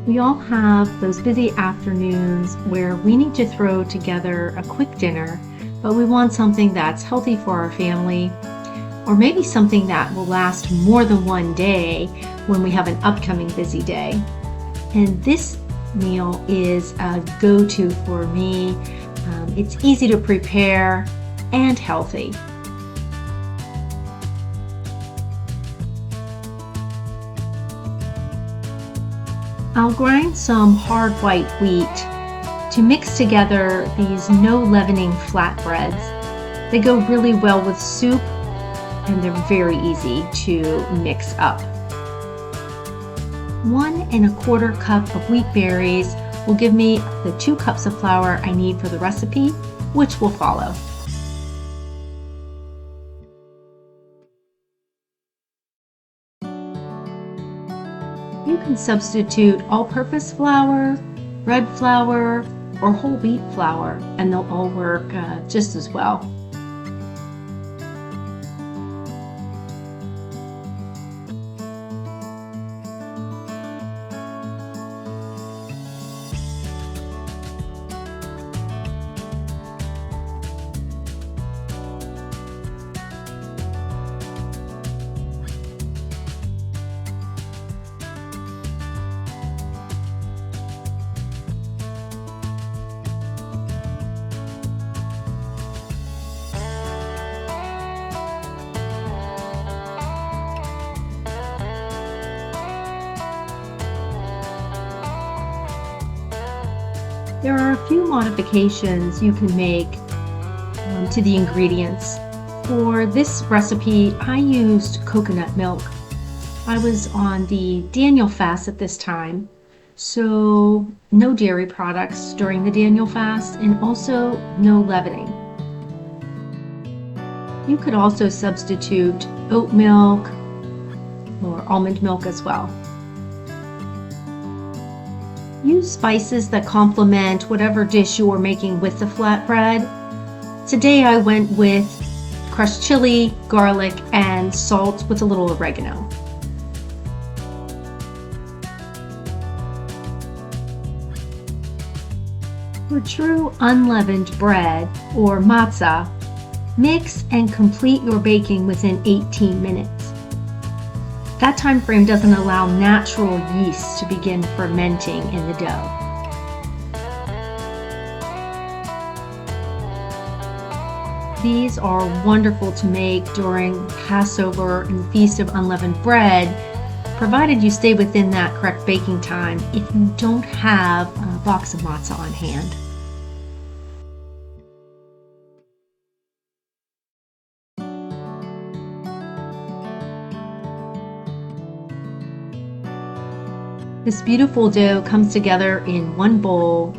We all have those busy afternoons where we need to throw together a quick dinner, but we want something that's healthy for our family, or maybe something that will last more than one day when we have an upcoming busy day. And this meal is a go-to for me. It's easy to prepare and healthy. I'll grind some hard white wheat to mix together these no leavening flatbreads. They go really well with soup and they're very easy to mix up. 1 1/4 cup of wheat berries will give me the 2 cups of flour I need for the recipe, which will follow. You can substitute all-purpose flour, bread flour, or whole wheat flour, and they'll all work just as well. There are a few modifications you can make to the ingredients. For this recipe, I used coconut milk. I was on the Daniel fast at this time, so no dairy products during the Daniel fast and also no leavening. You could also substitute oat milk or almond milk as well. Use spices that complement whatever dish you are making with the flatbread. Today I went with crushed chili, garlic, and salt with a little oregano. For true unleavened bread, or matzah, mix and complete your baking within 18 minutes. That time frame doesn't allow natural yeast to begin fermenting in the dough. These are wonderful to make during Passover and the Feast of Unleavened Bread, provided you stay within that correct baking time if you don't have a box of matzah on hand. This beautiful dough comes together in one bowl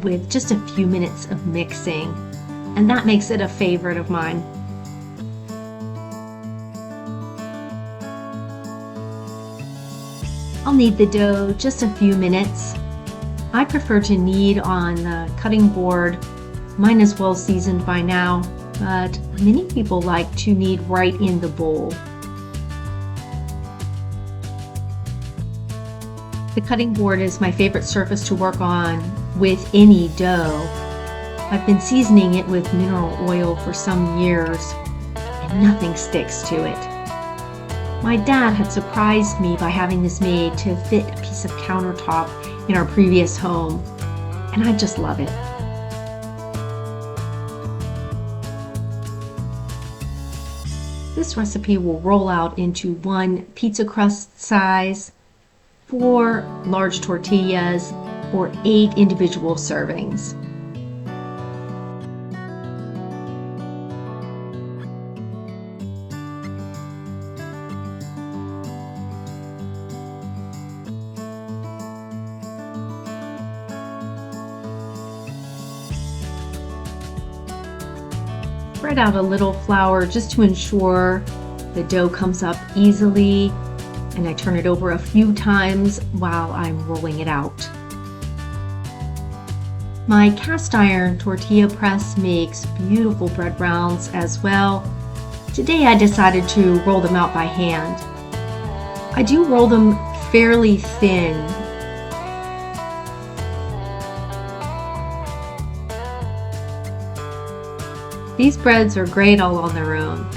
with just a few minutes of mixing, and that makes it a favorite of mine. I'll knead the dough just a few minutes. I prefer to knead on the cutting board. Mine is well seasoned by now, but many people like to knead right in the bowl. The cutting board is my favorite surface to work on with any dough. I've been seasoning it with mineral oil for some years, and nothing sticks to it. My dad had surprised me by having this made to fit a piece of countertop in our previous home, and I just love it. This recipe will roll out into 1 pizza crust size, 4 large tortillas, or 8 individual servings. Spread out a little flour just to ensure the dough comes up easily, and I turn it over a few times while I'm rolling it out. My cast iron tortilla press makes beautiful bread rounds as well. Today I decided to roll them out by hand. I do roll them fairly thin These breads are great all on their own,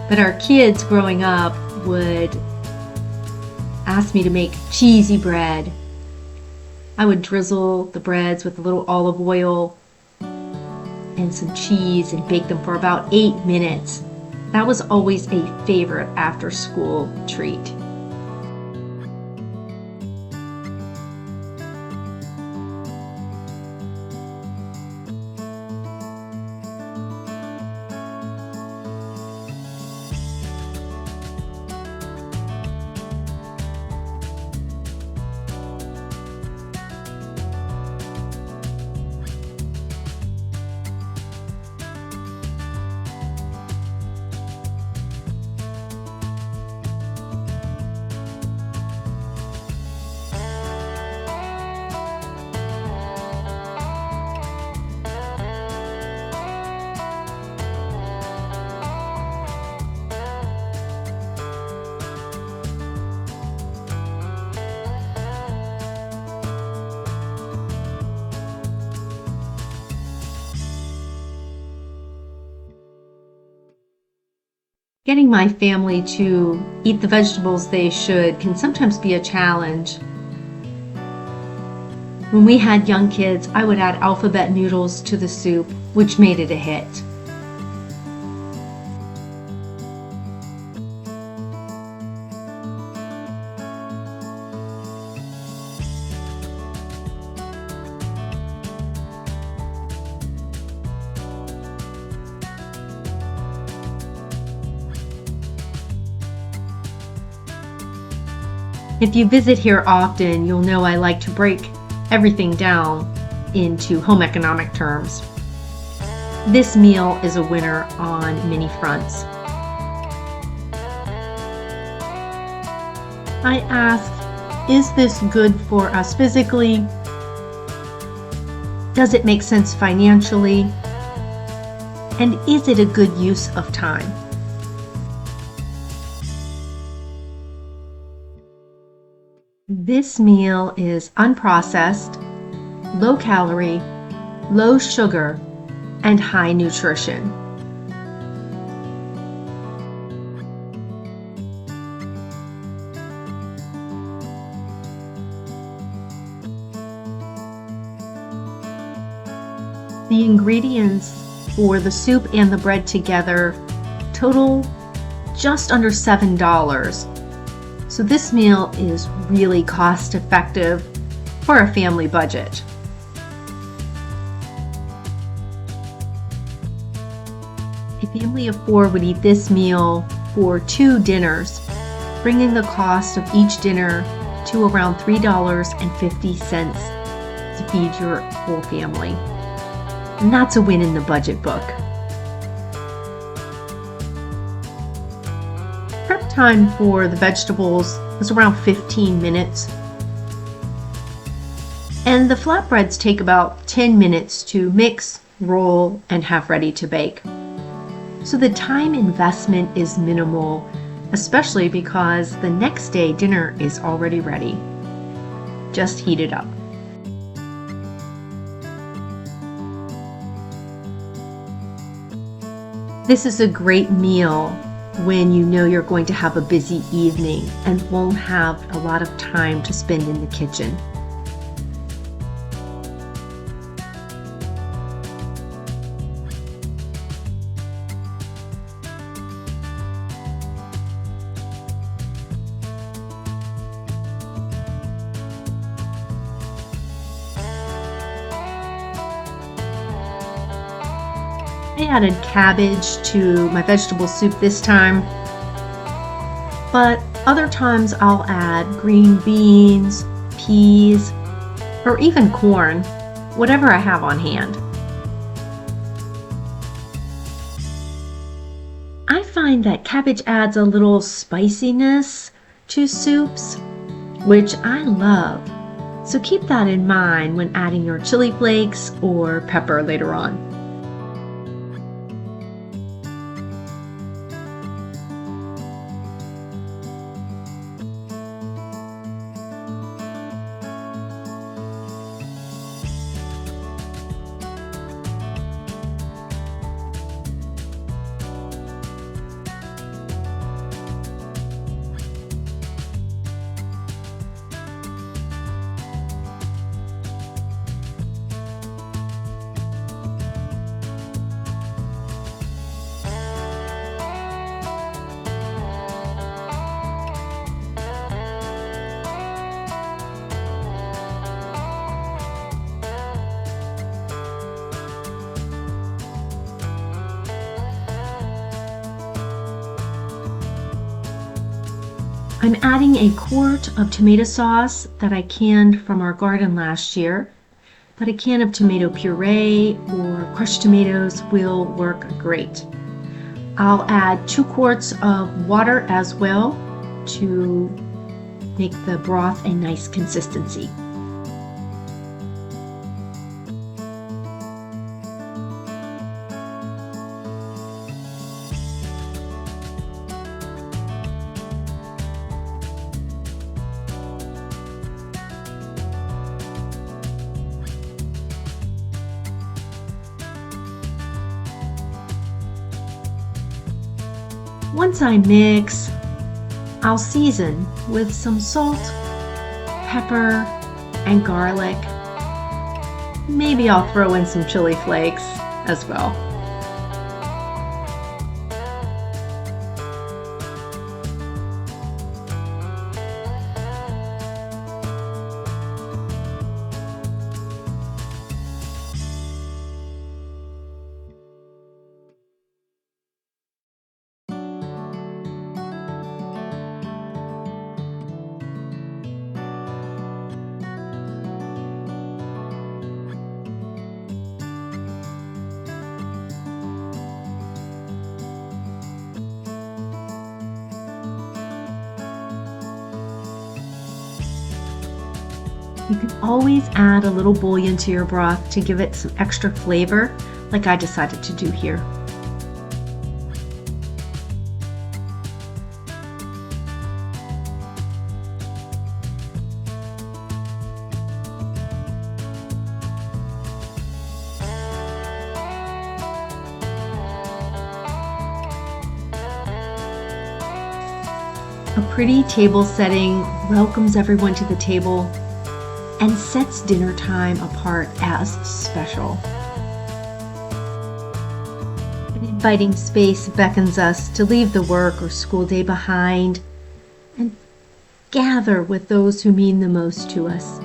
but our kids growing up would ask me to make cheesy bread. I would drizzle the breads with a little olive oil and some cheese and bake them for about 8 minutes. That was always a favorite after school treat. Getting my family to eat the vegetables they should can sometimes be a challenge. When we had young kids, I would add alphabet noodles to the soup, which made it a hit. If you visit here often, you'll know I like to break everything down into home economic terms. This meal is a winner on many fronts. I ask, is this good for us physically? Does it make sense financially? And is it a good use of time? This meal is unprocessed, low calorie, low sugar, and high nutrition. The ingredients for the soup and the bread together total just under $7. So this meal is really cost effective for a family budget. A family of 4 would eat this meal for 2 dinners, bringing the cost of each dinner to around $3.50 to feed your whole family. And that's a win in the budget book. Prep time for the vegetables was around 15 minutes. And the flatbreads take about 10 minutes to mix, roll, and have ready to bake. So the time investment is minimal, especially because the next day dinner is already ready. Just heat it up. This is a great meal when you know you're going to have a busy evening and won't have a lot of time to spend in the kitchen. I added cabbage to my vegetable soup this time, but other times I'll add green beans, peas, or even corn, whatever I have on hand. I find that cabbage adds a little spiciness to soups, which I love, so keep that in mind when adding your chili flakes or pepper later on. I'm adding a quart of tomato sauce that I canned from our garden last year, but a can of tomato puree or crushed tomatoes will work great. I'll add 2 quarts of water as well to make the broth a nice consistency. Once I mix, I'll season with some salt, pepper, and garlic. Maybe I'll throw in some chili flakes as well. You can always add a little bouillon to your broth to give it some extra flavor, like I decided to do here. A pretty table setting welcomes everyone to the table and sets dinner time apart as special. An inviting space beckons us to leave the work or school day behind and gather with those who mean the most to us.